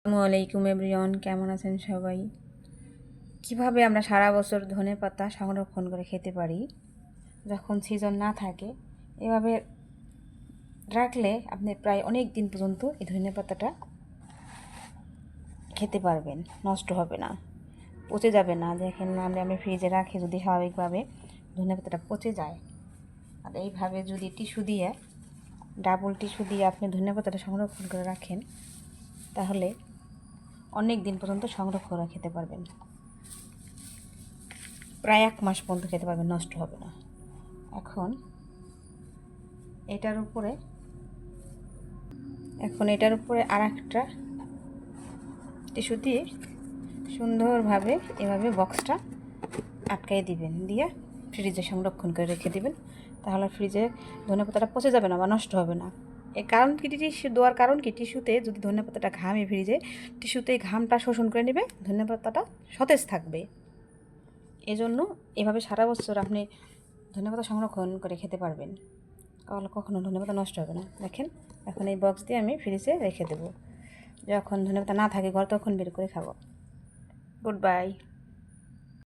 আসসালামু আলাইকুম এভরিওয়ান, কেমন আছেন সবাই? কিভাবে আমরা সারা বছর ধনেপাতা সংরক্ষণ করে খেতে পারি যখন সিজন না থাকে? এভাবে রাখলে আপনি প্রায় অনেক দিন পর্যন্ত এই ধনেপাতাটা খেতে পারবেন, নষ্ট হবে না, পচে যাবে না। দেখেন, আমি ফ্রিজে রাখি, যদি স্বাভাবিকভাবে ধনেপাতাটা পচে যায়, আর এইভাবে যদি ডাবল টিস্যু দিয়ে আপনি ধনেপাতাটা সংরক্ষণ করে রাখেন, তাহলে অনেক দিন পর্যন্ত সংরক্ষণ করে খেতে পারবেন। প্রায় 1 মাস পর্যন্ত খেতে পারবেন, নষ্ট হবে না। এখন এটার উপরে আর একটা টিস্যু দিয়ে সুন্দরভাবে এভাবে বক্সটা আটকাই দিবেন, দিয়ে ফ্রিজে সংরক্ষণ করে রেখে দিবেন। তাহলে ফ্রিজে ধনেপাতাটা পচে যাবে না বা নষ্ট হবে না। এর কারণ কি, টিস্যু দেওয়ার কারণ কি, টিস্যুতে যদি ধনেপাতাটা ঘামে ফ্রিজে, টিস্যুতে ঘামটা শোষণ করে নেবে, ধনেপাতাটা সতেজ থাকবে। এজন্য এভাবে সারা বছর আপনি ধনেপাতা সংরক্ষণ করে খেতে পারবেন, তাহলে কখনো ধনেপাতা নষ্ট হবে না। দেখেন, এখন এই বক্স দিয়ে আমি ফ্রিজে রেখে দেবো, যখন ধনেপাতা না থাকে ঘর তখন বের করে খাবো। Good bye.